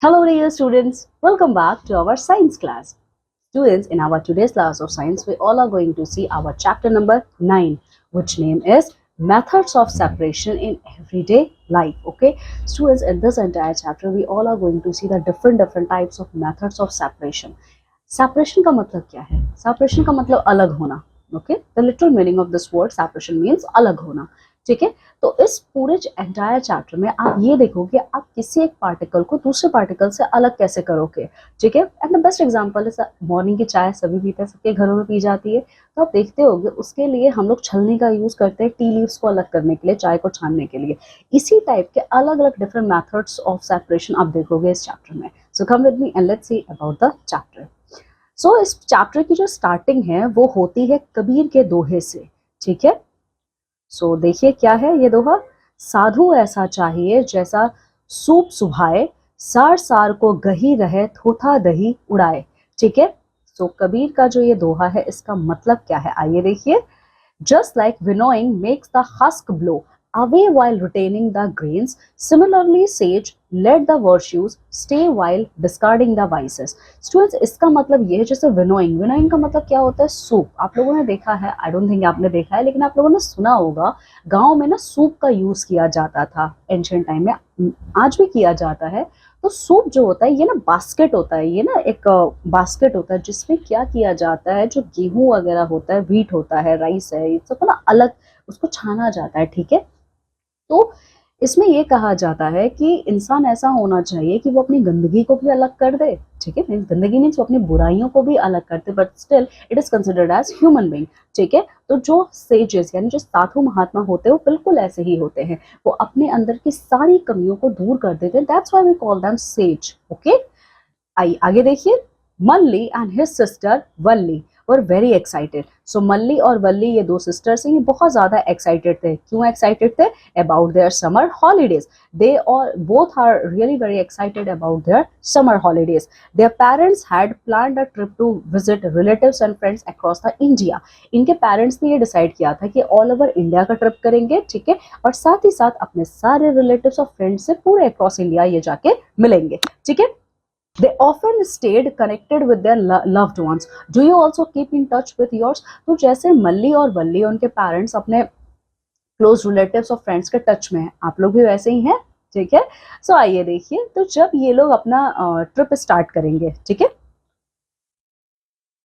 Hello dear students, welcome back to our science class. Students, in our today's class of science, we all are going to see our chapter number 9, which name is Methods of Separation in Everyday Life. Okay, students, in this entire chapter, we all are going to see the different types of methods of separation. Separation का मतलब क्या है? Separation का मतलब अलग होना. Okay, the literal meaning of this word separation means अलग होना. ठीक है, तो इस पूरे एंटायर चैप्टर में आप ये देखोगे आप किसी एक पार्टिकल को दूसरे पार्टिकल से अलग कैसे करोगे. ठीक है, and the best example is morning की चाय सभी पीते हैं, सबके घरों में पी जाती है. तो आप देखते होगे उसके लिए हम लोग छलनी का यूज करते हैं टी लीव्स को अलग करने के लिए, चाय को छानने के लिए. इसी टाइप के अलग अलग डिफरेंट मेथड्स ऑफ सेपरेशन आप देखोगे इस चैप्टर में. So come with me and let's see about the chapter. So इस चैप्टर की जो स्टार्टिंग है वो होती है कबीर के दोहे से. ठीक है, सो देखिए क्या है ये दोहा. साधु ऐसा चाहिए जैसा सूप सुभाए, सार सार को गही रहे थोथा दही उड़ाए. ठीक है, सो कबीर का जो ये दोहा है इसका मतलब क्या है आइए देखिए. Just like winnowing makes the husk blow away while retaining the grains, similarly sage let the virtues stay while discarding the vices. Students, इसका मतलब ये है जैसे विनोइंग का मतलब क्या होता है? सूप. आप लोगों ने देखा है, आई डोंट थिंक आपने देखा है, लेकिन आप लोगों ने सुना होगा गांव में ना सूप का यूज किया जाता था एंशिएंट टाइम में, आज भी किया जाता है. तो सूप जो होता है ये ना बास्केट होता है, ये ना एक बास्केट होता है जिसमें क्या किया जाता है, जो गेहूं वगैरह होता है, व्हीट होता है, राइस है, ये सब ना अलग उसको छाना जाता है. ठीक है, तो इसमें ये कहा जाता है कि इंसान ऐसा होना चाहिए कि वो अपनी गंदगी को भी अलग कर दे. ठीक है, गंदगी मीन्स वो अपनी बुराइयों को भी अलग करते, but still it is considered as human being. ठीक है, तो जो सेजेस यानी जो साधु महात्मा होते हैं वो बिल्कुल ऐसे ही होते हैं, वो अपने अंदर की सारी कमियों को दूर कर देते हैं. That's why we call them sage. Okay, आइए आगे देखिए. Malli and his sister Valli were very excited. So Malli और वल्ली ये दो सिस्टर्स हैं, ये बहुत ज्यादा एक्साइटेड थे. क्यों एक्साइटेड थे? About their summer holidays. They और both are really very excited about their summer holidays. Their parents had planned a trip to visit relatives and friends across the India. इनके parents ने ये decide किया था कि all over India का trip करेंगे. ठीक है, और साथ ही साथ अपने सारे रिलेटिव्स और फ्रेंड्स से पूरे अक्रॉस इंडिया ये जाके मिलेंगे. ठीक है, they often stayed connected with their loved ones. Do you also keep in touch with yours? तो जैसे मल्ली और वल्ली उनके पेरेंट्स अपने क्लोज रिलेटिव्स और फ्रेंड्स के टच में हैं, आप लोग भी वैसे ही हैं. ठीक है, सो आइए देखिए. तो जब ये लोग अपना ट्रिप स्टार्ट करेंगे, ठीक है,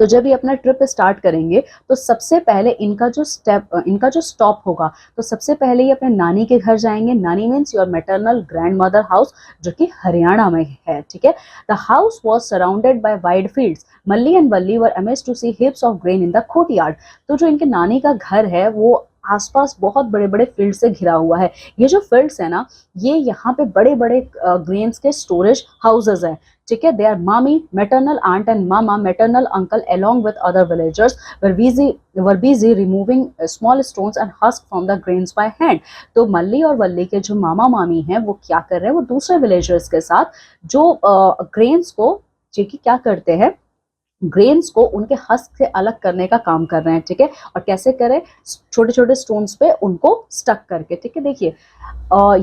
तो जब ये अपना ट्रिप स्टार्ट करेंगे तो सबसे पहले इनका जो स्टॉप होगा, तो सबसे पहले ये अपने नानी के घर जाएंगे. नानी means your maternal grandmother house, जो कि हरियाणा में है. ठीक है, the house was surrounded by wide fields. Malli and Valli were amazed to see heaps of grain in the courtyard. तो जो इनके नानी का घर है वो आसपास बहुत बड़े बड़े फील्ड से घिरा हुआ है. ये जो फील्ड्स है ना, ये यहाँ पे बड़े बड़े ग्रेन्स के स्टोरेज हाउसेज हैं. ठीक है, they are mami maternal aunt and mama maternal uncle along with other villagers were busy removing small stones and husk from the grains by hand. तो मल्ली और वल्ली के जो मामा मामी हैं वो क्या कर रहे हैं, वो दूसरे विलेजर्स के साथ जो ग्रेन्स को क्या करते हैं, ग्रेन्स को उनके हस्क से अलग करने का काम कर रहे हैं. ठीक है, और कैसे करें, छोटे छोटे स्टोन्स पे उनको स्टक करके. ठीक है, देखिए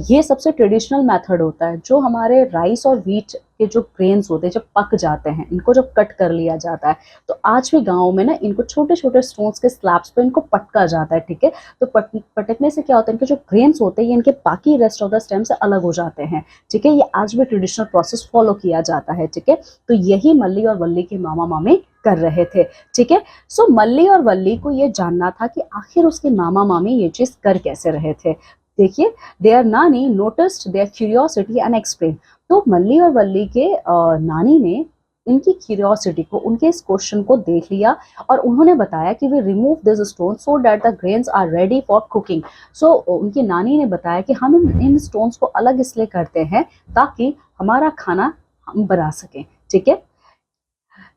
ये सबसे ट्रेडिशनल मेथड होता है. जो हमारे राइस और व्हीट के जो ग्रेन्स होते हैं जब पक जाते हैं, इनको जब कट कर लिया जाता है, तो आज भी गाँव में ना इनको छोटे छोटे स्टोन्स के स्लैब्स पे इनको पटका जाता है. ठीक है, तो पटकने से क्या होता है, इनके जो ग्रेन्स होते हैं ये इनके बाकी रेस्ट ऑफ द स्टेम से अलग हो जाते हैं. ठीक है, ये आज भी ट्रेडिशनल प्रोसेस फॉलो किया जाता है. ठीक है, तो यही मल्ली और वल्ली के मामा मामी कर रहे थे. ठीक है, सो मल्ली और वल्ली को ये जानना था कि आखिर उसके मामा मामी ये चीज कर कैसे रहे थे. देखिए, their nani noticed their curiosity and explain. तो मल्ली और वल्ली के नानी ने इनकी क्यूरियोसिटी को, उनके इस क्वेश्चन को देख लिया और उन्होंने बताया कि we remove this stone so that the grains are ready for cooking. So उनकी नानी ने बताया कि हम इन स्टोन्स को अलग इसलिए करते हैं ताकि हमारा खाना हम बना सकें. ठीक है,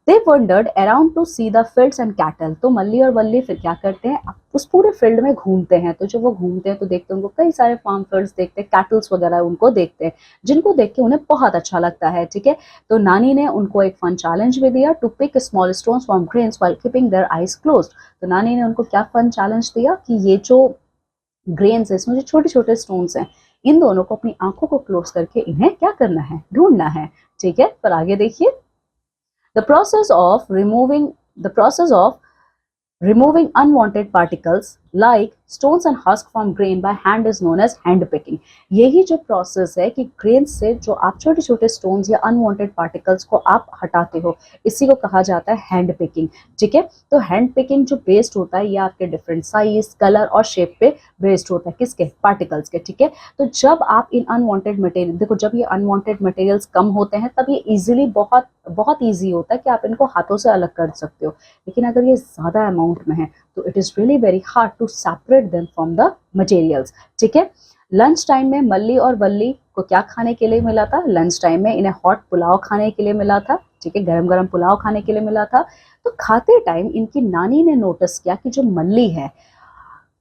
They wandered around to see the fields and cattle. तो मल्ली और वल्ली फिर क्या करते हैं, उस पूरे फील्ड में घूमते हैं. तो जब वो घूमते हैं तो देखते हैं उनको कई सारे फार्म फील्ड्स देखते हैं, कैटल्स वगैरह उनको देखते हैं, जिनको देख के उन्हें बहुत अच्छा लगता है. ठीक है, तो नानी ने उनको एक फन चैलेंज भी दिया, to pick small stones from grains while keeping their eyes closed. तो नानी ने उनको क्या फन चैलेंज दिया कि ये जो ग्रेन्स है, इसमें जो छोटे छोटे स्टोन्स हैं, इन दोनों को अपनी आंखों को क्लोज करके इन्हें क्या करना है, ढूंढना है. ठीक है, पर आगे देखिए, the process of removing unwanted particles like stones and husk from grain by hand is known as hand picking. यही जो प्रोसेस है कि ग्रेन से जो आप छोटे छोटे स्टोन्स या अनवांटेड पार्टिकल्स को आप हटाते हो, इसी को कहा जाता है हैंड पिकिंग, ठीक है। तो हैंड पिकिंग जो बेस्ड होता है ये आपके डिफरेंट साइज, कलर और शेप पे बेस्ड होता है, किसके, पार्टिकल्स के, ठीक है। तो जब आप इन अनवांटेड मटेरियल, देखो जब ये अनवांटेड मटेरियल्स कम होते हैं तब ये इजीली बहुत बहुत ईजी होता है कि आप इनको हाथों से अलग कर सकते हो, लेकिन अगर ये ज़्यादा अमाउंट में है तो it is really very hard to separate them from the materials, ठीक है। लंच टाइम में मल्ली और वल्ली को क्या खाने के लिए मिला था? लंच टाइम में इन्हें हॉट पुलाव खाने के लिए मिला था, ठीक है, गरम गरम पुलाव खाने के लिए मिला था। तो खाते टाइम इनकी नानी ने नोटिस किया कि जो मल्ली है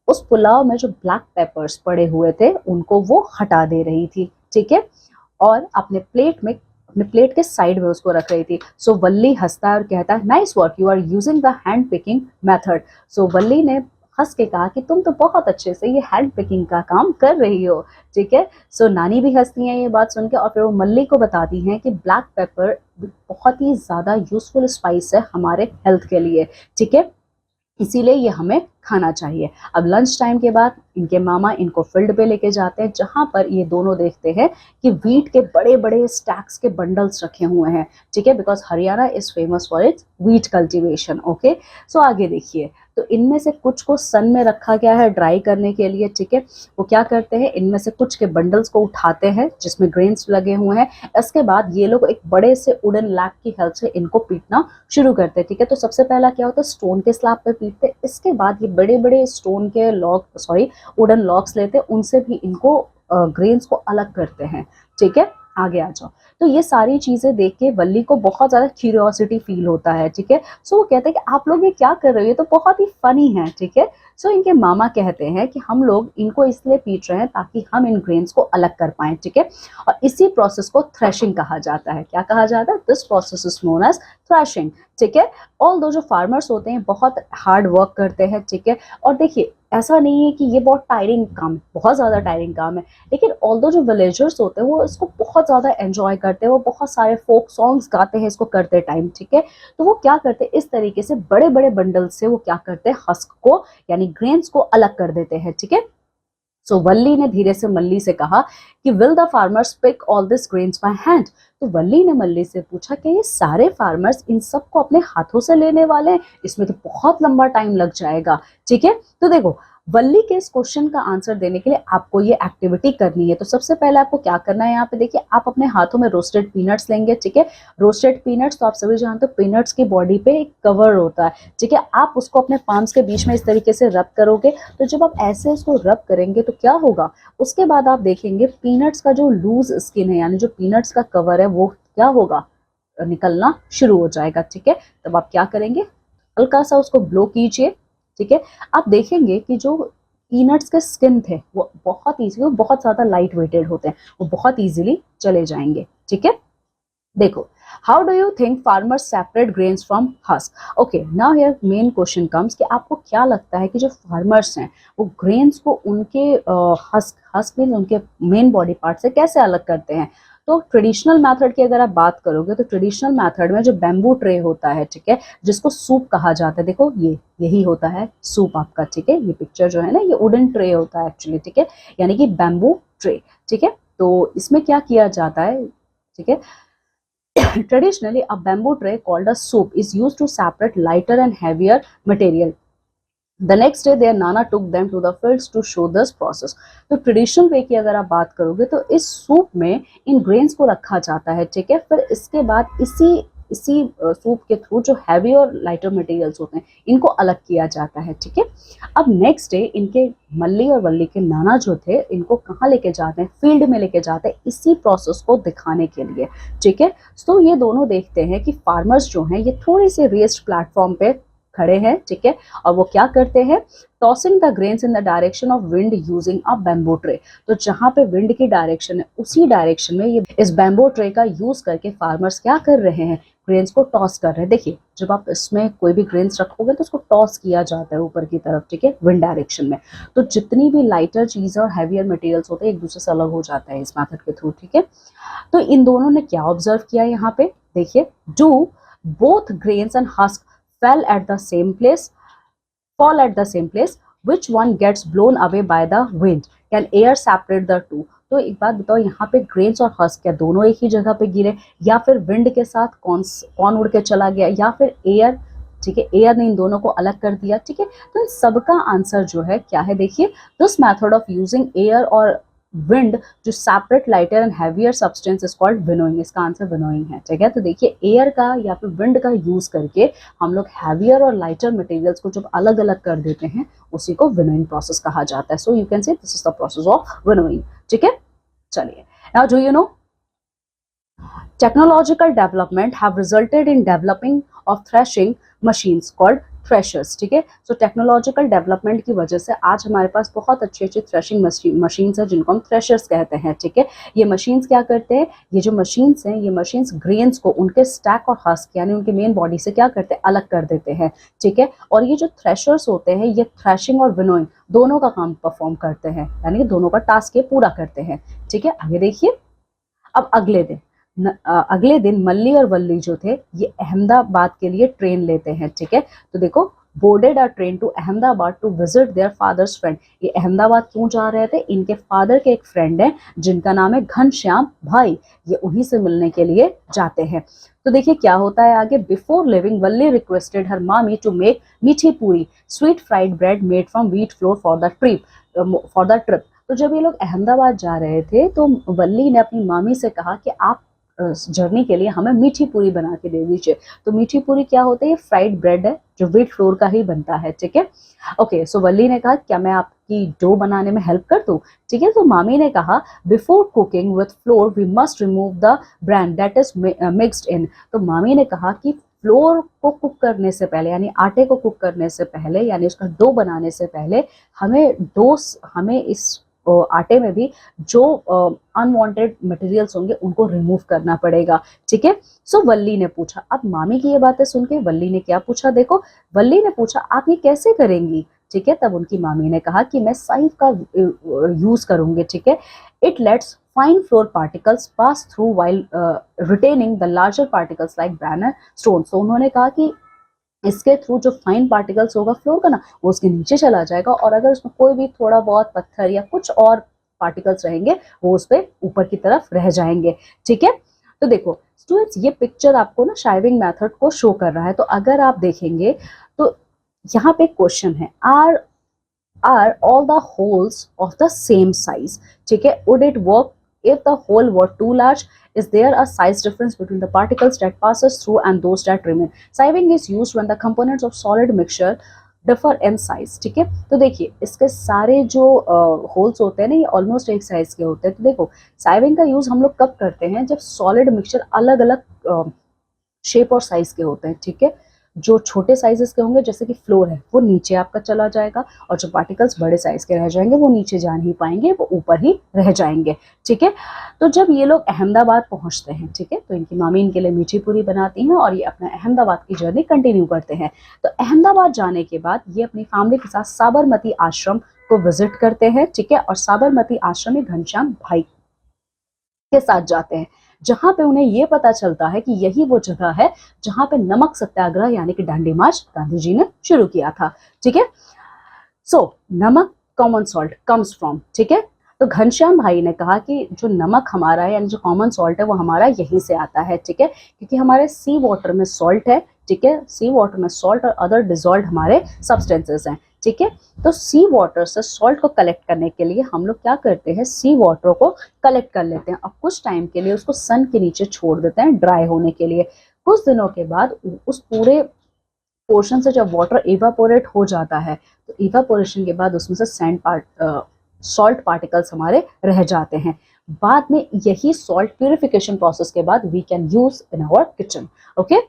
उस पुलाव में जो ब्लैक पेपर्स पड़े हुए थे उनको वो हटा दे रही थी, ठीक है, और अपने प्लेट के साइड में उसको रख रही थी। सो वल्ली हंसता है और कहता है, nice work, you are using the hand picking method. So Valli ने हंस के कहा कि तुम तो बहुत अच्छे से ये हैंड पिकिंग का काम कर रही हो, ठीक है। सो नानी भी हंसती हैं ये बात सुन के, और फिर वो मल्ली को बताती हैं कि ब्लैक पेपर बहुत ही ज़्यादा यूजफुल स्पाइस है हमारे हेल्थ के लिए, ठीक है, इसीलिए ये हमें खाना चाहिए। अब लंच टाइम के बाद इनके मामा इनको फील्ड पे लेके जाते हैं, जहाँ पर ये दोनों देखते हैं कि वीट के बड़े बड़े स्टैक्स के बंडल्स रखे हुए हैं, ठीक है, because Haryana is famous for its wheat cultivation, okay. So आगे देखिए, तो इनमें से कुछ को सन में रखा गया है ड्राई करने के लिए, ठीक है। वो क्या करते हैं, इनमें से कुछ के बंडल्स को उठाते हैं जिसमें ग्रेन्स लगे हुए हैं, इसके बाद ये लोग एक बड़े से वुडन लैग की हेल्प से इनको पीटना शुरू करते हैं, ठीक है। तो सबसे पहला क्या होता है, स्टोन के स्लैब पे पीटते हैं, इसके बाद ये बड़े बड़े स्टोन के वुडन लॉक्स लेते हैं, उनसे भी इनको ग्रेन्स को अलग करते हैं, ठीक है। आगे आ जाओ। तो ये सारी चीजें देख के वल्ली को बहुत ज्यादा क्यूरियोसिटी फील होता है, ठीक है। सो वो कहते हैं कि आप लोग ये क्या कर रहे हो, ये तो बहुत ही फनी है, ठीक है। सो इनके मामा कहते हैं कि हम लोग इनको इसलिए पीट रहे हैं ताकि हम इन ग्रेन्स को अलग कर पाएं, ठीक है, और इसी प्रोसेस को थ्रेशिंग कहा जाता है। क्या कहा जाता है? This process is known as threshing, ठीक है। ऑल दो जो फार्मर्स होते हैं बहुत हार्ड वर्क करते हैं, ठीक है, और देखिए ऐसा नहीं है कि ये बहुत टायरिंग काम है, बहुत ज़्यादा टायरिंग काम है, लेकिन ऑल्दो जो विलेजर्स होते हैं वो इसको बहुत ज़्यादा एंजॉय करते हैं, वो बहुत सारे फोक सॉन्ग्स गाते हैं इसको करते टाइम, ठीक है। तो वो क्या करते हैं, इस तरीके से बड़े बड़े बंडल से वो क्या करते हैं, हस्क को यानी ग्रेन्स को अलग कर देते हैं, ठीक है। सो वल्ली ने धीरे से मल्ली से कहा कि will the farmers pick all this grains by hand. तो वल्ली ने मल्ली से पूछा कि ये सारे फार्मर्स इन सब को अपने हाथों से लेने वाले हैं, इसमें तो बहुत लंबा टाइम लग जाएगा, ठीक है। तो देखो वल्ली के इस क्वेश्चन का आंसर देने के लिए आपको ये एक्टिविटी करनी है। तो सबसे पहले आपको क्या करना है, यहाँ पे देखिए आप अपने हाथों में रोस्टेड पीनट्स लेंगे, ठीक है। रोस्टेड पीनट्स तो आप सभी जानते हो पीनट्स की बॉडी पे एक कवर होता है, ठीक है। आप उसको अपने पाम्स के बीच में इस तरीके से रब करोगे, तो जब आप ऐसे उसको रब करेंगे तो क्या होगा, उसके बाद आप देखेंगे पीनट्स का जो लूज स्किन है यानी जो पीनट्स का कवर है वो क्या होगा, निकलना शुरू हो जाएगा, ठीक है। तब आप क्या करेंगे, हल्का सा उसको ब्लो कीजिए, ठीक है। आप देखेंगे कि जो पीनट्स के स्किन थे वो बहुत इजीली, वो बहुत ज़्यादा लाइट वेटेड होते हैं, वो बहुत इजीली चले जाएंगे, ठीक है। देखो, how do you think farmers separate grains from husk? Okay, now here main question comes कि आपको क्या लगता है कि जो फार्मर्स हैं वो ग्रेन्स को उनके हस्क मीन उनके मेन बॉडी पार्ट से कैसे अलग करते हैं? तो ट्रेडिशनल मेथड की अगर आप बात करोगे तो ट्रेडिशनल मेथड में जो बैम्बू ट्रे होता है, ठीक है, जिसको सूप कहा जाता है, देखो ये यही होता है सूप आपका, ठीक है। ये पिक्चर जो है ना ये वुडन ट्रे होता है एक्चुअली, ठीक है, यानी कि बैम्बू ट्रे, ठीक है। तो इसमें क्या किया जाता है, ठीक है, traditionally a bamboo tray called a soup is used to separate lighter and heavier material. The next day their nana took them to the fields to show this process. तो ट्रेडिशनल वे की अगर आप बात करोगे तो इस soup में इन grains को रखा जाता है, ठीक है। फिर इसके बाद इसी सूप के थ्रू जो हैवी और लाइटर मटेरियल्स होते हैं इनको अलग किया जाता है, ठीक है। अब नेक्स्ट डे इनके मल्ली और वल्ली के नाना जो थे इनको कहाँ लेके जाते हैं, फील्ड में लेके जाते हैं इसी प्रोसेस को दिखाने के लिए, ठीक है। तो ये दोनों देखते हैं कि फार्मर्स जो हैं ये थोड़ी सी रेस्ड प्लेटफॉर्म पे खड़े हैं, ठीक है, और वो क्या करते हैं, tossing the grains in the direction of wind using a bamboo tray. तो जहां पे विंड की डायरेक्शन है उसी डायरेक्शन में ये इस बैम्बू ट्रे का यूज करके फार्मर्स क्या कर रहे हैं, ग्रेन्स को टॉस कर रहे हैं। देखिए जब आप इसमें कोई भी ग्रेन्स रखोगे तो उसको टॉस किया जाता है ऊपर की तरफ, ठीक है, विंड डायरेक्शन में। तो जितनी भी लाइटर चीज और हैवियर मटेरियल्स होते हैं एक दूसरे से अलग हो जाता है इस मेथड के थ्रू, ठीक है। तो इन दोनों ने क्या ऑब्जर्व किया यहाँ पे, देखिए, do both grains and husk fail at the same place, fall at the same place, which one gets blown away by the wind, can air separate the two। तो एक बात बताओ, यहाँ पे ग्रेन्स और हस्क क्या दोनों एक ही जगह पे गिरे, या फिर विंड के साथ कौन उड़ के चला गया, या फिर एयर, ठीक है, एयर ने इन दोनों को अलग कर दिया, ठीक है। तो इन सबका आंसर जो है क्या है, देखिए, this method of using air और विंड जो separate lighter and heavier substance is called winnowing. इसका आंसर विनोइंग है, ठीक है। तो देखिए एयर का या फिर विंड का यूज करके हम लोग हैवियर और लाइटर मटेरियल्स को जब अलग अलग कर देते हैं उसी को विनोइंग प्रोसेस कहा जाता है। So you can say this is the process of winnowing, ठीक है। चलिए, now do you no technological development have resulted in developing of threshing machines called threshers, ठीक है। सो टेक्नोलॉजिकल डेवलपमेंट की वजह से आज हमारे पास बहुत अच्छी अच्छी थ्रेशिंग मशीन्स हैं जिनको हम थ्रेशर्स कहते हैं, ठीक है। ये मशीन्स क्या करते हैं, ये जो मशीन्स हैं ये मशीन्स ग्रेन्स को उनके स्टैक और हस्क यानी उनके मेन बॉडी से क्या करते हैं, अलग कर देते हैं, ठीक है। और ये जो थ्रेशर्स होते हैं ये थ्रेशिंग और विनोइंग दोनों का काम परफॉर्म करते हैं, यानी कि दोनों का टास्क ये पूरा करते हैं, ठीक है। आगे देखिए, अब अगले दिन मल्ली और वल्ली जो थे ये अहमदाबाद के लिए ट्रेन लेते हैं, ठीक है। तो देखो, boarded a train to Ahmedabad to visit their father's friend. ये अहमदाबाद क्यों जा रहे थे, इनके फादर के एक फ्रेंड है जिनका नाम है घनश्याम भाई, ये उन्हीं से मिलने के लिए जाते हैं। तो देखिए क्या होता है आगे, बिफोर लिविंग वल्ली रिक्वेस्टेड हर मामी टू मेक मीठी पूरी sweet fried bread made from wheat flour for the trip. तो जब ये लोग अहमदाबाद जा रहे थे तो वल्ली ने अपनी मामी से कहा कि आप जर्नी के लिए हमें मीठी पूरी बना के दे दीजिए। तो मीठी पूरी क्या होता है, ये फ्राइड ब्रेड है जो व्हीट फ्लोर का ही बनता है, ठीक है। ओके, सो वल्ली ने कहा क्या मैं आपकी डो बनाने में हेल्प कर दूं, ठीक है। तो मामी ने कहा before cooking with flour we must remove the bran that is mixed in. तो मामी ने कहा कि फ्लोर को कुक करने से पहले यानी आटे को कुक करने से पहले यानी उसका डो बनाने से पहले हमें इस आटे में भी जो अनवांटेड मटेरियल्स होंगे उनको रिमूव करना पड़ेगा, ठीक है। सो वल्ली ने पूछा, अब मामी की ये बातें सुन के वल्ली ने क्या पूछा, देखो, वल्ली ने पूछा आप ये कैसे करेंगी, ठीक है। तब उनकी मामी ने कहा कि मैं साइफ का यूज करूंगी, ठीक है। It let's fine floor particles pass through while retaining the larger particles like granite stone. तो उन्होंने कहा कि इसके थ्रू जो फाइन पार्टिकल्स होगा फ्लोर का ना वो उसके नीचे चला जाएगा, और अगर उसमें कोई भी थोड़ा बहुत पत्थर या कुछ और पार्टिकल्स रहेंगे वो उस पर ऊपर की तरफ रह जाएंगे, ठीक है। तो देखो स्टूडेंट्स, ये पिक्चर आपको ना शाइविंग मेथड को शो कर रहा है। तो अगर आप देखेंगे तो यहाँ पे क्वेश्चन है, are all the holes of the same size, ठीक है। Would it work if the hole were too large? Is there a size difference between the particles that passes through and those that remain? Sieving is used when the components of solid mixture differ in size, ठीक है। तो देखिए इसके सारे जो holes होते हैं ना ये ऑलमोस्ट एक साइज के होते हैं। तो देखो साइविंग का यूज हम लोग कब करते हैं, जब सॉलिड मिक्सचर अलग अलग शेप और साइज के होते हैं, ठीक है। जो छोटे साइजेस के होंगे जैसे कि फ्लोर है वो नीचे आपका चला जाएगा, और जो पार्टिकल्स बड़े साइज के रह जाएंगे वो नीचे जा नहीं पाएंगे, वो ऊपर ही रह जाएंगे, ठीक है। तो जब ये लोग अहमदाबाद पहुंचते हैं, ठीक है, तो इनकी मामी इनके लिए मीठी पूरी बनाती हैं और ये अपना अहमदाबाद की जर्नी कंटिन्यू करते हैं। तो अहमदाबाद जाने के बाद ये अपनी फैमिली के साथ साबरमती आश्रम को विजिट करते हैं, ठीक है। और साबरमती आश्रम में घनश्याम भाई के साथ जाते हैं, जहां पे उन्हें ये पता चलता है कि यही वो जगह है जहां पे नमक सत्याग्रह यानी कि डांडी मार्च गांधी जी ने शुरू किया था, ठीक है। सो नमक कॉमन सॉल्ट कम्स फ्रॉम, ठीक है। तो घनश्याम भाई ने कहा कि जो नमक हमारा है यानी जो कॉमन सॉल्ट है वो हमारा यहीं से आता है, ठीक है, क्योंकि हमारे सी वाटर में सॉल्ट है, ठीक है। सी वाटर में सॉल्ट और अदर डिजॉल्व हमारे सब्सटेंसेस हैं, ठीक है। तो सी वाटर से सॉल्ट को कलेक्ट करने के लिए हम लोग क्या करते हैं, सी वाटर को कलेक्ट कर लेते हैं और कुछ टाइम के लिए उसको सन के नीचे छोड़ देते हैं ड्राई होने के लिए। कुछ दिनों के बाद उस पूरे पोर्शन से जब वाटर इवापोरेट हो जाता है तो इवापोरेशन के बाद उसमें से सॉल्ट पार्टिकल्स हमारे रह जाते हैं। बाद में यही सॉल्ट प्यूरिफिकेशन प्रोसेस के बाद we can use in our kitchen, okay.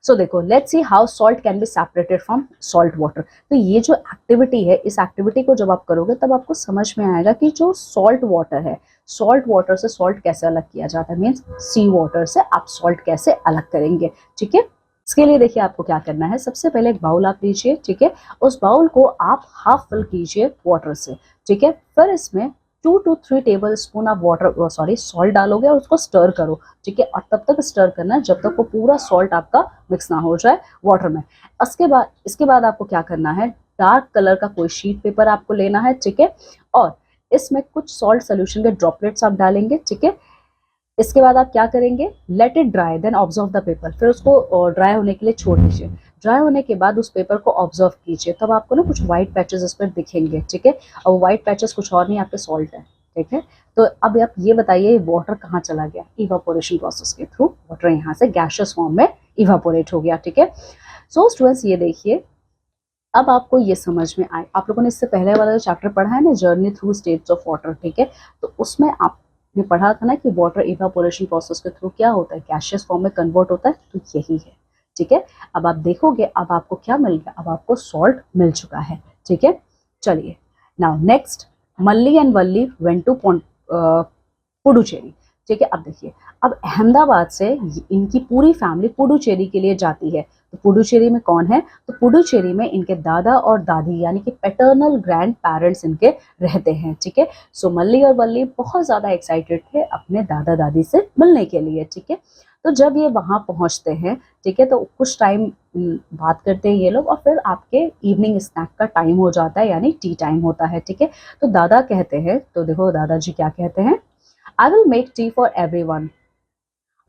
So देखो, let's see how salt can be separated from salt water. तो ये जो एक्टिविटी है, इस एक्टिविटी को जब आप करोगे तब आपको समझ में आएगा कि जो सॉल्ट वाटर है, सॉल्ट वाटर से सॉल्ट कैसे अलग किया जाता है, मीन्स सी वाटर से आप सॉल्ट कैसे अलग करेंगे। ठीक है, इसके लिए देखिए आपको क्या करना है। सबसे पहले एक बाउल आप लीजिए, ठीक है, उस बाउल को आप हाफ फिल कीजिए वाटर से। ठीक है, फिर इसमें 2 to 3 टेबल स्पून आप सॉल्ट डालोगे और उसको स्टर करो। ठीक है, और तब तक स्टर करना है जब तक वो पूरा सॉल्ट आपका मिक्स ना हो जाए वाटर में। इसके बाद आपको क्या करना है, डार्क कलर का कोई शीट पेपर आपको लेना है। ठीक है, और इसमें कुछ सॉल्ट सोल्यूशन के ड्रॉपलेट्स आप डालेंगे। ठीक है, इसके बाद आप क्या करेंगे, let it dry then observe the paper. फिर उसको ड्राई होने के लिए छोड़ दीजिए। ड्राई होने के बाद उस पेपर को ऑब्जर्व कीजिए, तब आपको ना कुछ व्हाइट पैचेस इस पर दिखेंगे। ठीक है, और व्हाइट पैचेस कुछ और नहीं, आपके सॉल्ट है। ठीक है, तो अब आप ये बताइए वाटर कहाँ चला गया, इवापोरेशन प्रोसेस के थ्रू वाटर यहाँ से गैसियस फॉर्म में इवापोरेट हो गया। ठीक है, सो स्टूडेंट्स ये देखिए, अब आपको ये समझ में आए, आप लोगों ने इससे पहले वाला जो चैप्टर पढ़ा है ना, journey through states of water, ठीक है, तो उसमें आपने पढ़ा था ना कि वाटर इवापोरेशन प्रोसेस के थ्रू क्या होता है, गैसियस फॉर्म में कन्वर्ट होता है, तो यही है। ठीक है, अब आप देखोगे, अब आपको क्या मिल गया, अब आपको सॉल्ट मिल चुका है। ठीक है, चलिए now next, Malli and Valli went to Puducherry. ठीक है, अब देखिए, अब अहमदाबाद से इनकी पूरी फैमिली पुडुचेरी के लिए जाती है। तो पुडुचेरी में कौन है, तो पुडुचेरी में इनके दादा और दादी यानी कि पैटर्नल ग्रैंड पेरेंट्स इनके रहते हैं। ठीक है, सो मल्ली और वल्ली बहुत ज़्यादा एक्साइटेड थे अपने दादा दादी से मिलने के लिए। ठीक है, तो जब ये वहाँ पहुँचते हैं, ठीक है, तो कुछ टाइम बात करते हैं ये लोग, और फिर आपके इवनिंग स्नैक का टाइम हो जाता है, यानी टी टाइम होता है। ठीक है, तो दादा कहते हैं, तो देखो दादाजी क्या कहते हैं, I will make tea for everyone.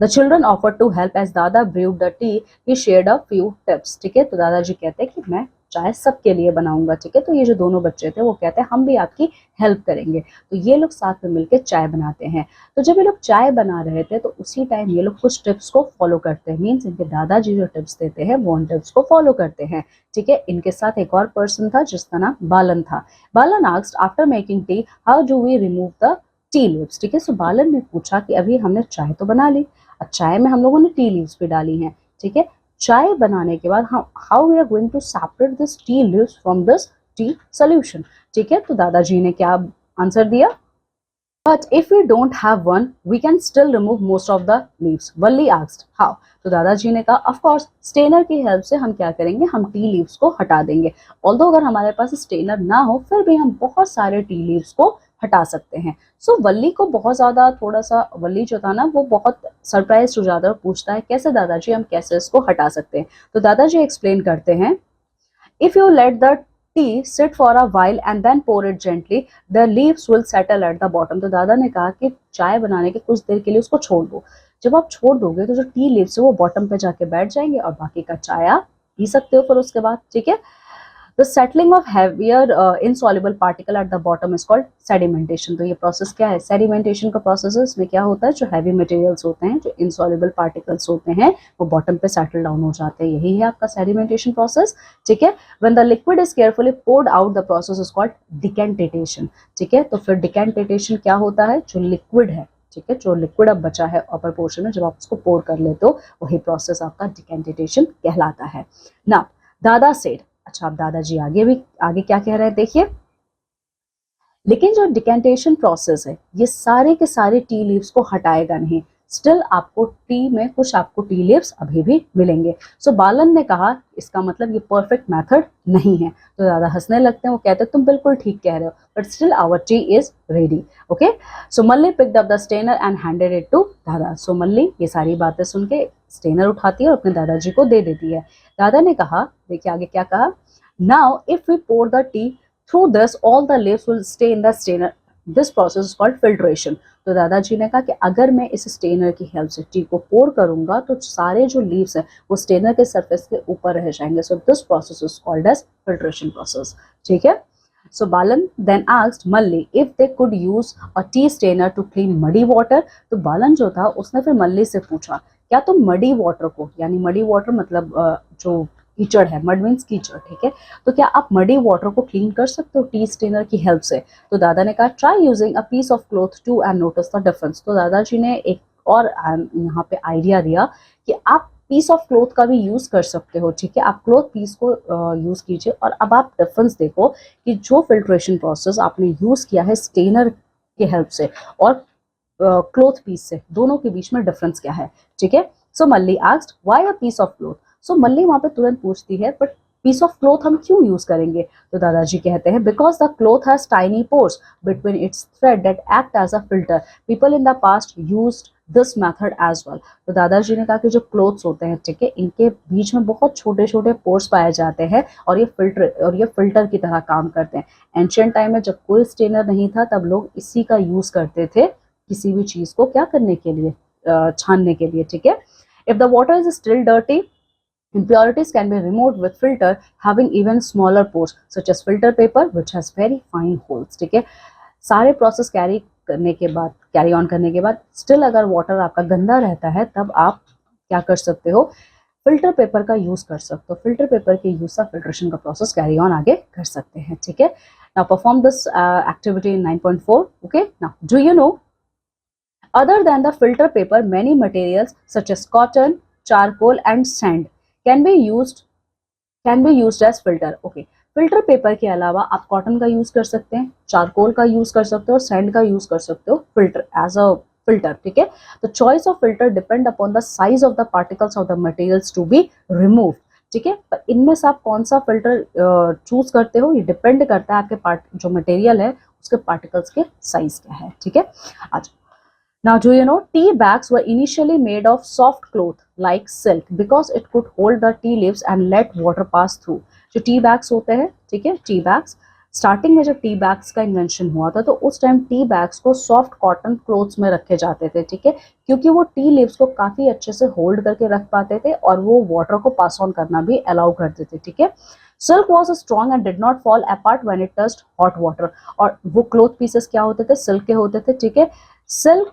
The children offered to help as Dada brewed the tea. He shared a few tips. ठीक है, तो दादाजी कहते हैं कि मैं चाय सबके लिए बनाऊंगा। ठीक है, तो ये जो दोनों बच्चे थे वो कहते हैं हम भी आपकी हेल्प करेंगे। तो ये लोग साथ में मिलकर चाय बनाते हैं। तो जब ये लोग चाय बना रहे थे तो उसी टाइम ये लोग कुछ टिप्स को फॉलो करते हैं, मीन्स इनके दादाजी जो टिप्स देते हैं वो उन टिप्स को फॉलो करते हैं। ठीक है, इनके साथ एक और पर्सन था जिसका नाम बालन था। Balan asked after making tea how do we remove the tea leaves. ठीक है, सो बालन ने पूछा कि अभी हमने चाय तो बना ली, अब चाय में हम लोगों ने टी लीव्स भी डाली हैं। ठीक है, चाय बनाने के बाद हम how we are going to separate this tea leaves from this tea solution. ठीक है, तो दादाजी ने क्या आंसर दिया, but if we don't have one we can still remove most of the leaves. Valli asked how, तो दादाजी ने कहा ऑफ कोर्स स्टेनर की हेल्प से हम क्या करेंगे, हम टी लीव्स को हटा देंगे। ऑल्दो अगर हमारे पास स्टेनर ना हो फिर भी हम बहुत सारे टी लीव्स को हटा सकते हैं। सो वल्ली को बहुत ज़्यादा, थोड़ा सा वल्ली जो था ना वो बहुत सरप्राइज हो जाता है और पूछता है कैसे दादाजी, हम कैसे इसको हटा सकते हैं। तो दादाजी एक्सप्लेन करते हैं, if you let the tea sit for a while and then pour it gently the leaves will settle at the bottom. तो दादा ने कहा कि चाय बनाने के कुछ देर के लिए उसको छोड़ दो, जब आप छोड़ दोगे तो जो टी लीव्स है वो बॉटम पे जाके बैठ जाएंगे और बाकी का चाय आप पी सकते हो फिर उसके बाद। ठीक है, The settling of heavier insoluble particle at the bottom is called sedimentation. तो ये प्रोसेस क्या है, सेडिमेंटेशन का प्रोसेस है। इसमें क्या होता है, जो हैवी मटेरियल्स होते हैं, जो insoluble particles होते हैं, वो बॉटम पे सेटल डाउन हो जाते हैं, यही है आपका सेडिमेंटेशन प्रोसेस। ठीक है, when the liquid is carefully poured out the process is called decantation. ठीक है, तो फिर decantation क्या होता है, जो लिक्विड है, ठीक है, जो लिक्विड अब बचा है अपर पोर्शन में, जब आप उसको पोर कर लेते हो वही प्रोसेस आपका डिकेंटेशन कहलाता है ना। दादा सेड, अच्छा अब दादाजी आगे क्या कह रहे हैं देखिए, लेकिन जो डिकेंटेशन प्रोसेस है ये सारे के सारे टी लीव्स को हटाएगा नहीं, स्टिल आपको टी में कुछ आपको टी लीव्स अभी भी मिलेंगे। सो बालन ने कहा इसका मतलब ये परफेक्ट मेथड नहीं है। तो दादा हंसने लगते हैं, वो कहते हैं तुम बिल्कुल ठीक कह रहे हो, but still our tea is ready. Okay, so Malli picked up the strainer and handed it to dada. So मल्ली ये सारी बातें सुन के स्टेनर उठाती है और अपने दादाजी को दे देती है। दादा ने कहा, देखिए आगे क्या कहा, now if we pour the tea through this all the leaves will stay in the strainer, this process is called filtration. तो दादाजी ने कहा कि अगर मैं इस स्टेनर की हेल्प से टी को पोर करूंगा तो सारे जो लीव्स हैं वो स्टेनर के सरफेस के ऊपर रह जाएंगे। So this process is called as filtration process. ठीक है, so Balan then asked Malli if they could use a tea strainer to clean muddy water. तो बालन जो था उसने फिर मल्ली से पूछा क्या तुम मडी वाटर को, यानी मडी वाटर मतलब जो कीचड़ है, मड मीन्स कीचड़, ठीक है, तो क्या आप मडी वाटर को क्लीन कर सकते हो टी स्टेनर की हेल्प से। तो दादा ने कहा try using a piece of cloth too and notice the difference. तो दादाजी ने एक और यहाँ पे आइडिया दिया कि आप पीस ऑफ क्लोथ का भी यूज कर सकते हो, ठीक है। आप क्लोथ पीस को यूज कीजिए। और अब आप डिफरेंस देखो कि जो फिल्ट्रेशन प्रोसेस आपने यूज किया है स्टेनर के हेल्प से और क्लोथ पीस से, दोनों के बीच में डिफरेंस क्या है, ठीक है। So Malli asked why a piece of cloth. So Malli वहां पे तुरंत पूछती है बट पीस ऑफ क्लोथ हम क्यों यूज करेंगे। तो दादाजी कहते हैं because the cloth has tiny pores between its thread that act as a filter, people in the past used this method as well. तो दादाजी ने कहा कि जो क्लोथ्स होते हैं, ठीक है, इनके बीच में बहुत छोटे छोटे पोर्स पाए जाते हैं और ये फिल्टर की तरह काम करते हैं। एंशियंट टाइम में जब कोई स्टेनर नहीं था तब लोग इसी का यूज करते थे किसी भी चीज को क्या करने के लिए, छानने के लिए, ठीक है। If the water is still dirty, impurities can be removed with filter having even smaller pores such as filter paper which has very fine holes, ठीक है। सारे प्रोसेस कैरी ऑन करने के बाद स्टिल अगर वाटर आपका गंदा रहता है तब आप क्या कर सकते हो, फिल्टर पेपर का यूज कर सकते हो। फिल्टर पेपर के यूज से फिल्ट्रेशन का प्रोसेस कैरी ऑन आगे कर सकते हैं, ठीक है। Now perform this activity in 9.4, okay. Now do you no other than the filter paper many materials such as cotton, charcoal and sand can be used as filter, okay। Filter paper के अलावा आप cotton का use कर सकते हैं, charcoal का use कर सकते हो, सैंड का यूज कर सकते हो फिल्टर एज अ फिल्टर, ठीक है। The choice of filter depend upon the size of the particles of the materials to be removed, ठीक है। पर इनमें से आप कौन सा फिल्टर चूज करते हो ये डिपेंड करता है आपके जो मटेरियल है उसके पार्टिकल्स के साइज क्या है, ठीक है। आज now, do you know tea bags were initially made of soft cloth like silk because it could hold the tea leaves and let water pass through। जो टी बैग्स होते हैं, ठीक है, टी बैग्स स्टार्टिंग में जब tea bags का invention हुआ था तो उस टाइम टी बैग्स को सॉफ्ट कॉटन क्लोथ्स में रखे जाते थे, ठीक है, क्योंकि वो टी लीव्स को काफी अच्छे से होल्ड करके रख पाते थे और वो वाटर को पास ऑन करना भी अलाउ करते थे, ठीक है। Silk was strong and did not fall apart when it touched hot water. और वो क्लोथ पीसेस क्या होते थे, सिल्क के होते थे, ठीक है। सिल्क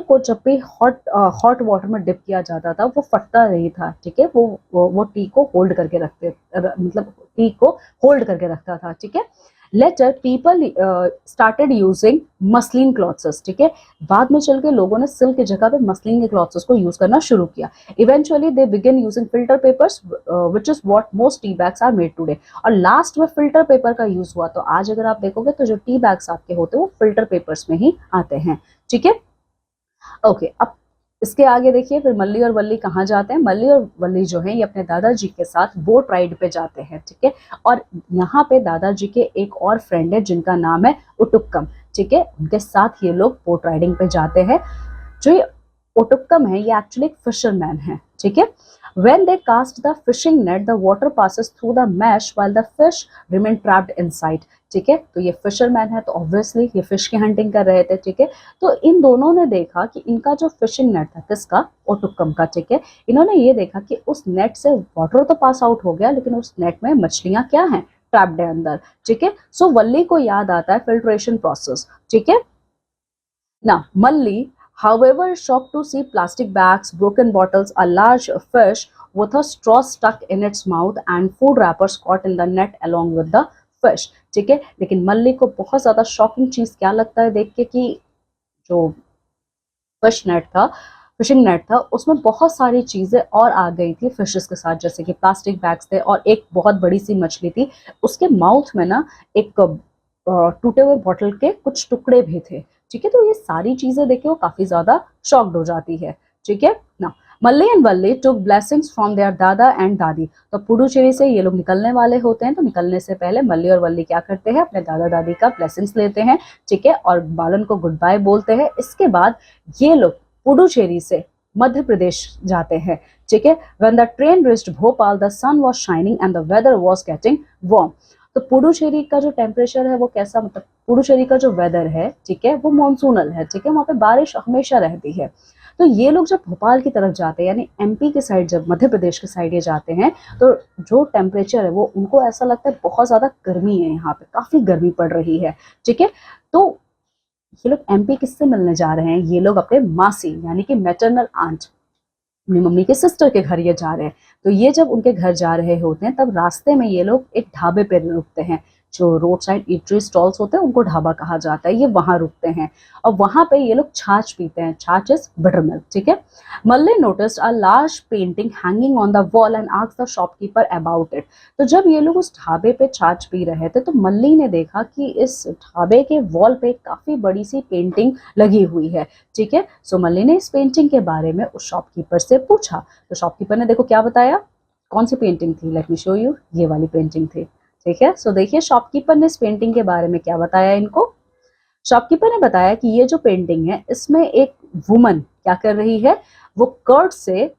को जब भी हॉट वाटर में डिप किया जाता था वो फटता नहीं था, ठीक है। वो टी को होल्ड करके मतलब टी को होल्ड करके रखता था, ठीक है। Later people started using muslin cloths, ठीक है। बाद में चल के लोगों ने सिल्क की जगह पे मसलिन के क्लॉथ्स को यूज करना शुरू किया। Eventually they begin using filter papers which is what most tea bags are made today. और लास्ट में फिल्टर पेपर का यूज हुआ। तो आज अगर आप देखोगे तो जो टी बैग्स आपके होते हैं वो फिल्टर पेपर्स में ही आते हैं, ठीक है। ओके, अब इसके आगे देखिए फिर मल्ली और वल्ली कहाँ जाते हैं। मल्ली और वल्ली जो है ये अपने दादाजी के साथ बोट राइड पे जाते हैं, ठीक है। और यहाँ पे दादाजी के एक और फ्रेंड है जिनका नाम है उटुक्कम, ठीक है। उनके साथ ये लोग बोट राइडिंग पे जाते हैं। जो ये उटुक्कम है ये एक्चुअली एक फिशरमैन है, ठीक है। When they cast the fishing net, the water passes through the mesh while the fish remain trapped inside, ठीक है। तो ये फिशरमैन है तो ऑब्वियसली ये फिश की हंटिंग कर रहे थे, ठीक है। तो इन दोनों ने देखा कि इनका जो फिशिंग नेट था किसका, ओटुक्कम का, ठीक है। इन्होंने ये देखा कि उस नेट से वाटर तो पास आउट हो गया लेकिन उस नेट में मछलियां क्या हैं, ट्रैप्ड है अंदर, ठीक है। सो वल्ली को याद आता है फिल्ट्रेशन प्रोसेस, ठीक है ना। मल्ली however shocked to see plastic bags, broken bottles, a large fish with a straw stuck in its mouth and food wrappers caught in the net along with the fish, ठीक है। लेकिन मल्ली को बहुत ज्यादा shocking चीज क्या लगता है देख के कि जो फिशिंग नेट था उसमें बहुत सारी चीजें और आ गई थी फिशेस के साथ, जैसे कि प्लास्टिक बैग्स थे और एक बहुत बड़ी सी मछली थी। उसके माउथ में ना एक टूटे हुए बॉटल के कुछ टुकड़े भी थे, ठीक है। तो ये सारी चीजें देखे वो काफी ज्यादा शॉक्ड हो जाती है, ठीक है ना। Malli and Valli took blessings from their dada and dadi. तो पुडुचेरी से ये लोग निकलने वाले होते हैं तो निकलने से पहले मल्ली और वल्ली क्या करते हैं, अपने दादा दादी का ब्लेसिंग्स लेते हैं, ठीक है, और बालन को गुड बाय बोलते हैं। इसके बाद ये लोग पुडुचेरी से मध्य प्रदेश जाते हैं, ठीक है। When the train reached Bhopal the sun was shining and the weather was getting warm. तो पुडुचेरी का जो टेम्परेचर है वो कैसा, मतलब पुडुचेरी का जो वेदर है, ठीक है, वो मॉनसूनल है, ठीक है, वहाँ पे बारिश हमेशा रहती है। तो ये लोग जब भोपाल की तरफ जाते हैं यानी एमपी के साइड, जब मध्य प्रदेश के साइड ये जाते हैं तो जो टेम्परेचर है वो उनको ऐसा लगता है बहुत ज्यादा गर्मी है, यहाँ पे काफी गर्मी पड़ रही है, ठीक है। तो ये लोग एमपी किससे मिलने जा रहे हैं, ये लोग अपने मासी यानी कि मैटरनल आंट, अपनी मम्मी के सिस्टर के घर ये जा रहे हैं। तो ये जब उनके घर जा रहे होते हैं तब रास्ते में ये लोग एक ढाबे पे रुकते हैं, जो रोड साइड ईटरी स्टॉल्स होते हैं उनको ढाबा कहा जाता है, ये वहां रुकते हैं और वहां पे ये लोग छाछ पीते हैं, छाछ इज बटर मिल्क, ठीक है। Malli noticed a large painting hanging on the wall and asked the shopkeeper about it. तो जब ये लोग उस ढाबे पे छाछ पी रहे थे तो मल्ली ने देखा कि इस ढाबे के वॉल पे काफी बड़ी सी पेंटिंग लगी हुई है, ठीक है। सो मल्ली ने इस पेंटिंग के बारे में उस शॉपकीपर से पूछा, तो शॉपकीपर ने देखो क्या बताया, कौन सी पेंटिंग थी, लेट मी शो यू, ये वाली पेंटिंग थी, ठीक है। सो देखिए शॉपकीपर ने इस पेंटिंग के बारे में क्या बताया इनको। शॉपकीपर ने बताया कि ये जो पेंटिंग है इसमें एक वुमन क्या कर रही है, वो कर्ड से,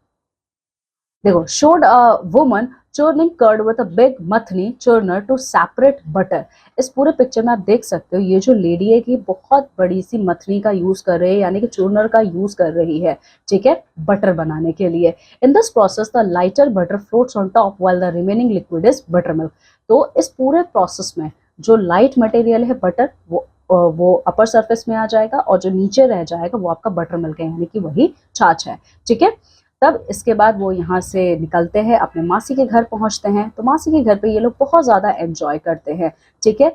देखो, showed a woman churning curd with a big मथनी churner to separate butter। इस पूरे पिक्चर में आप देख सकते हो ये जो लेडी है कि बहुत बड़ी सी मथनी का यूज कर रही है, यानी कि चूर्नर का यूज कर रही है, ठीक है, बटर बनाने के लिए। In this process the lighter butter floats on top while the remaining liquid is butter milk. तो इस पूरे प्रोसेस में जो लाइट मटेरियल है बटर, वो अपर सरफेस में आ जाएगा और जो नीचे रह जाएगा वो आपका बटर मिल्क है, यानी कि वही छाछ है, ठीक है। तब इसके बाद वो यहाँ से निकलते हैं, अपने मासी के घर पहुंचते हैं। तो मासी के घर पे ये लोग बहुत ज्यादा एंजॉय करते हैं, ठीक है।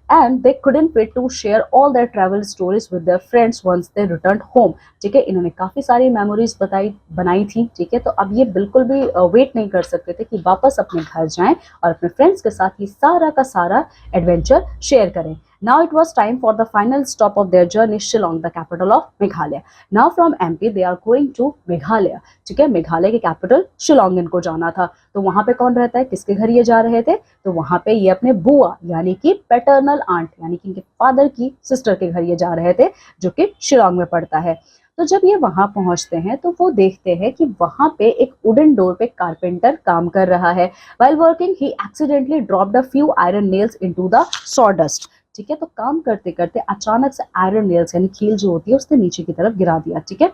And they couldn't wait to share all their travel stories with their friends once they returned home। ठीक है, इन्होंने काफी सारी मेमोरीज बनाई थी, ठीक है। तो अब ये बिल्कुल भी वेट नहीं कर सकते थे कि वापस अपने घर जाएं और अपने फ्रेंड्स के साथ ये सारा का सारा एडवेंचर शेयर करें। Now it was time for the final stop of their journey, Shillong, the capital of Meghalaya। Now from MP they are going to Meghalaya। ठीक है, मेघालय के कैपिटल शिलोंग इनको जाना था। तो वहां पे कौन रहता है, किसके घर ये जा रहे थे, तो वहां पे ये अपने बुआ यानी कि पैटर्नल आंट यानी कि इनके फादर की सिस्टर के घर ये जा रहे थे, जो कि शिलोंग में पड़ता है। तो जब ये वहां पहुंचते हैं तो वो देखते हैं कि वहां पे एक वुडन डोर पे कारपेंटर काम कर रहा है। While working he accidentally dropped a few iron nails into the sawdust। ठीक है, तो काम करते करते अचानक से आयरन नेल्स यानी कील जो होती है उसने नीचे की तरफ गिरा दिया, ठीक है।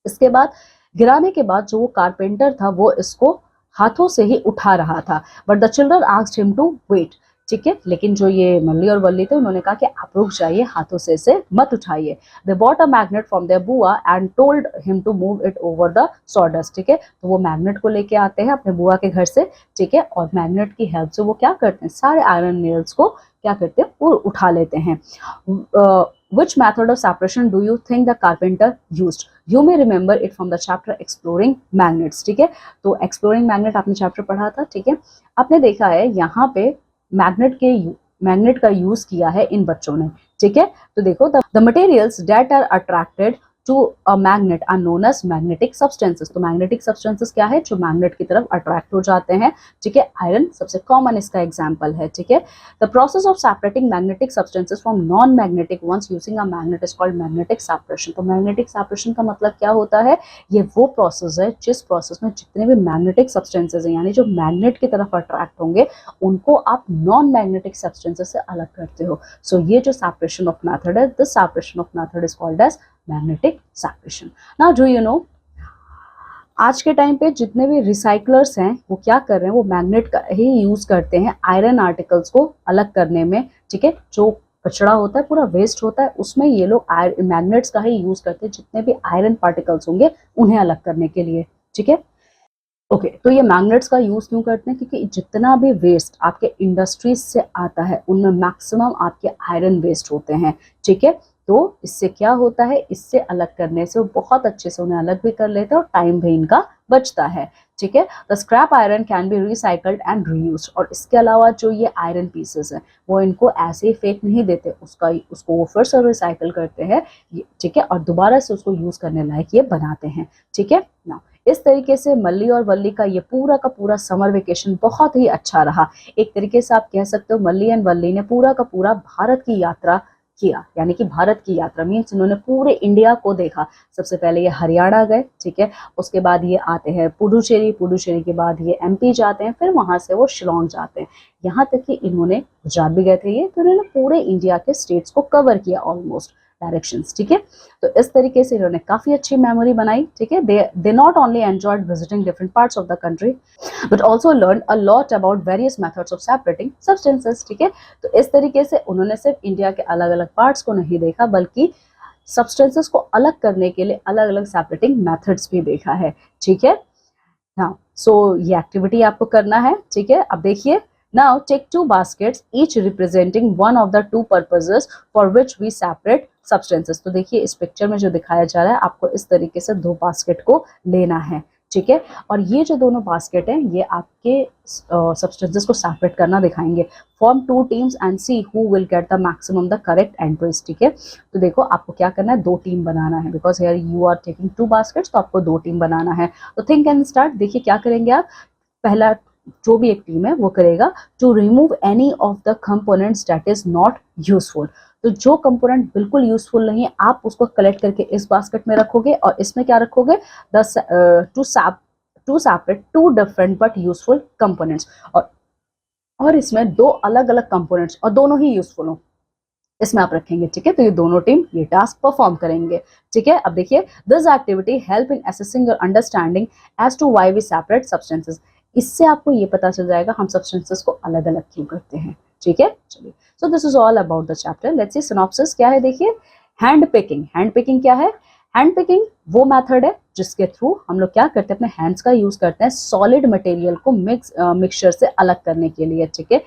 इसके बाद गिराने के बाद जो वो कारपेंटर था वो इसको हाथों से ही उठा रहा था, but the children asked him to wait. ठीक है, लेकिन जो ये मल्ली और वल्ली थे उन्होंने कहा कि आप रुक जाइए, हाथों से इसे मत उठाइए। They bought a magnet from their bua and told him to move it over the sawdust. ठीक है, तो वो मैग्नेट को लेके आते हैं अपने बुआ के घर से, ठीक है, और मैग्नेट की हेल्प से वो क्या करते हैं, सारे आयरन नेल्स को क्या करते हैं, वो उठा लेते हैं। Which method of separation do you think the carpenter used? You may remember it from the chapter exploring magnets। ठीक है, तो exploring magnet आपने चैप्टर पढ़ा था, ठीक है। आपने देखा है यहाँ पे मैग्नेट का यूज किया है इन बच्चों ने, ठीक है। तो देखो, the materials that are attracted to a magnet are known as magnetic substances। तो magnetic substances क्या है, जो मैग्नेट की तरफ अट्रैक्ट हो जाते हैं, ठीक है। आयरन सबसे कॉमन इसका एग्जांपल है, ठीक है। The process of separating magnetic substances from non-magnetic ones using a magnet is called magnetic separation। तो magnetic separation का मतलब क्या होता है, ये वो प्रोसेस है जिस प्रोसेस में जितने भी मैग्नेटिक सब्सटेंसेस हैं, यानी जो मैग्नेट की तरफ अट्रैक्ट होंगे, उनको आप नॉन मैग्नेटिक सब्सटेंसेस से अलग करते हो। सो ये जो सेपरेशन ऑफ मेथड है, this separation of method is called as magnetic separation. Now do you know, आज के टाइम पे जितने भी रिसाइकलर्स हैं वो क्या कर रहे हैं, वो मैग्नेट का ही यूज करते हैं आयरन आर्टिकल्स को अलग करने में, ठीक है। जो कचरा होता है, पूरा वेस्ट होता है, उसमें ये लोग मैग्नेट्स का ही यूज करते हैं, जितने भी आयरन पार्टिकल्स होंगे उन्हें अलग करने के लिए, ठीक है। ओके, तो ये मैग्नेट्स का यूज क्यों करते हैं, क्योंकि जितना भी वेस्ट आपके इंडस्ट्रीज से आता है उनमें मैक्सिमम आपके आयरन वेस्ट होते हैं, ठीक है। तो इससे क्या होता है, इससे अलग करने से वो बहुत अच्छे से उन्हें अलग भी कर लेते हैं और टाइम भी इनका बचता है, ठीक है। The scrap iron can be recycled and reused. और इसके अलावा जो ये आयरन पीसेस हैं वो इनको ऐसे ही फेंक नहीं देते, उसको वो फिर से रिसाइकल करते हैं, ठीक है, और दोबारा से उसको यूज करने लायक ये बनाते हैं, ठीक है ना। इस तरीके से मल्ली और वल्ली का ये पूरा का पूरा समर वेकेशन बहुत ही अच्छा रहा। एक तरीके से आप कह सकते हो मल्ली एंड वल्ली ने पूरा का पूरा भारत की यात्रा किया, यानी कि भारत की यात्रा मीन्स इन्होंने पूरे इंडिया को देखा। सबसे पहले ये हरियाणा गए, ठीक है, उसके बाद ये आते हैं पुडुचेरी के बाद ये एमपी जाते हैं, फिर वहां से वो शिलोंग जाते हैं। यहाँ तक कि इन्होंने गुजरात भी गए थे ये, तो इन्होंने पूरे इंडिया के स्टेट्स को कवर किया ऑलमोस्ट डायरेक्शंस, ठीक है। तो इस तरीके से इन्होंने काफी अच्छी मेमोरी बनाई, ठीक है। They not only enjoyed visiting different parts of the country but also learn a lot about various methods of separating substances, ठीक है। तो इस तरीके से उन्होंने सिर्फ इंडिया के अलग अलग पार्ट्स को नहीं देखा, बल्कि सब्सटेंसेस को अलग करने के लिए अलग अलग सेपरेटिंग मेथड्स भी देखा है, ठीक है। हाँ, सो ये एक्टिविटी आपको करना है, ठीक है। अब देखिए, Now take two baskets, each representing one of the two purposes for which we separate substances. तो देखिए इस पिक्चर में जो दिखाया जा रहा है, आपको इस तरीके से दो बास्केट को लेना है, ठीक है। और ये जो दोनों बास्केट हैं ये आपके सब्सटेंसेस को सेपरेट करना दिखाएंगे। Form two teams and see who will get the maximum the correct entries, ठीक है। तो देखो आपको क्या करना है, दो टीम बनाना है, because here you are taking two baskets, तो आपको दो टीम बनाना है। तो थिंक एंड स्टार्ट। देखिए क्या करेंगे आप, पहला जो भी एक टीम है वो करेगा to remove any of the components that is not useful. तो जो कंपोनेंट बिल्कुल यूजफुल नहीं है आप उसको कलेक्ट करके इस बास्केट में रखोगे, और इसमें क्या रखोगे, to separate two different but useful components. और इसमें दो अलग अलग कंपोनेंट्स और दोनों ही यूजफुल हो, इसमें आप रखेंगे, ठीक है। तो ये दोनों टीम ये टास्क परफॉर्म करेंगे, ठीक है। अब देखिए, this activity help in assessing your understanding as to why we separate substances. इससे आपको ये पता चल जाएगा हम सब्सटेंसेस को अलग अलग क्यों करते हैं, ठीक है। चलिए, so this is all about the chapter. Let's see synopsis क्या है। देखिए, हैंड पिकिंग। हैंड पिकिंग क्या है? हैंड पिकिंग वो मेथड है जिसके थ्रू हम लोग क्या करते हैं, अपने हैंड्स का यूज करते हैं सॉलिड मटेरियल को मिक्सचर से अलग करने के लिए, ठीक है।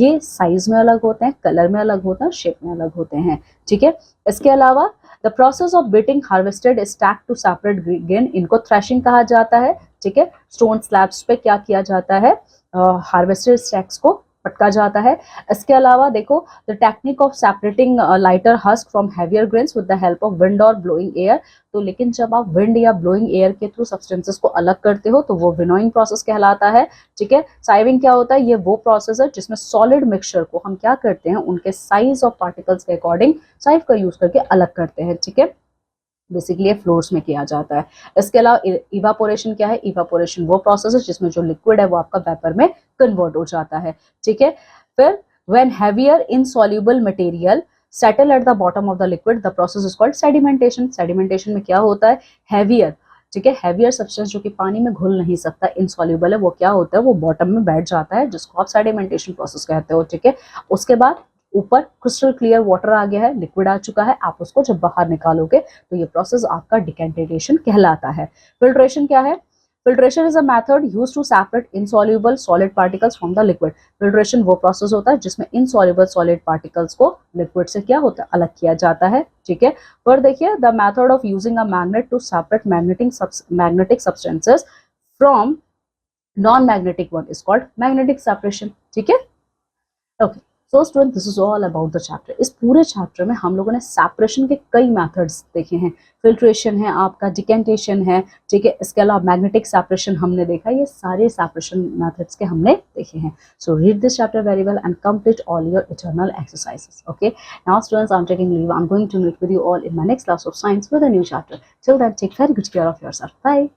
ये साइज में अलग होते हैं, कलर में अलग होते हैं, शेप में अलग होते हैं, ठीक है। इसके अलावा the process of beating harvested stack to separate grain, इनको थ्रैशिंग कहा जाता है, ठीक है। स्टोन स्लैब्स पे क्या किया जाता है, हार्वेस्टेड स्टैक्स को पटका जाता है। इसके अलावा देखो, the technique of separating lighter husk from heavier grains with the help of wind और ब्लोइंग एयर। तो लेकिन जब आप विंड या ब्लोइंग एयर के थ्रू सब्सटेंसेस को अलग करते हो तो वो विनोइंग प्रोसेस कहलाता है, ठीक है। साइविंग क्या होता है, ये वो प्रोसेस है जिसमें सॉलिड मिक्सचर को हम क्या करते हैं, उनके साइज ऑफ पार्टिकल्स के अकॉर्डिंग साइव का यूज करके अलग करते हैं, ठीक है। बेसिकली ये फ्लोर्स में किया जाता है। इसके अलावा इवापोरेशन क्या है, इवापोरेशन वो प्रोसेस है जिसमें जो लिक्विड है वो आपका वेपर में कन्वर्ट हो जाता है, ठीक है। फिर when heavier insoluble material settle at the bottom of the liquid the process is called sedimentation. Sedimentation में क्या होता है, हैवियर, ठीक है, हैवियर सब्सटेंस जो कि पानी में घुल नहीं सकता, इनसॉल्युबल है, वो क्या होता है, वो बॉटम में बैठ जाता है, जिसको आप सेडिमेंटेशन प्रोसेस कहते हो, ठीक है। उसके बाद ऊपर क्रिस्टल क्लियर वाटर आ गया है, लिक्विड आ चुका है, आप उसको जब बाहर निकालोगे तो ये प्रोसेस आपका डिकेंटेशन कहलाता है। फिल्ट्रेशन क्या है? Filtration is a method used to separate insoluble solid particles from the liquid. Filtration वो प्रोसेस होता है जिसमें इनसॉल्युबल सॉलिड पार्टिकल्स को लिक्विड से क्या होता है, अलग किया जाता है, ठीक है। पर देखिए, the method of using a magnet to separate magnetic substances from non magnetic one is called magnetic separation, ठीक है। Okay, so student, this is all about the chapter. इस पूरे चैप्टर में हम लोगों ने सेपरेशन के कई मेथड्स देखे हैं। फिल्ट्रेशन है, आपका डिकेंटेशन है, ठीक है। इसके अलावा मैग्नेटिक सेपरेशन हमने देखा, ये सारे सेपरेशन मेथड्स के हमने देखे हैं। So read this chapter very well and complete all your eternal exercises. Okay, now students, I am taking leave. I am going to meet with you all in my next class of science with a new chapter. Till then, take very good care of yourself. Bye.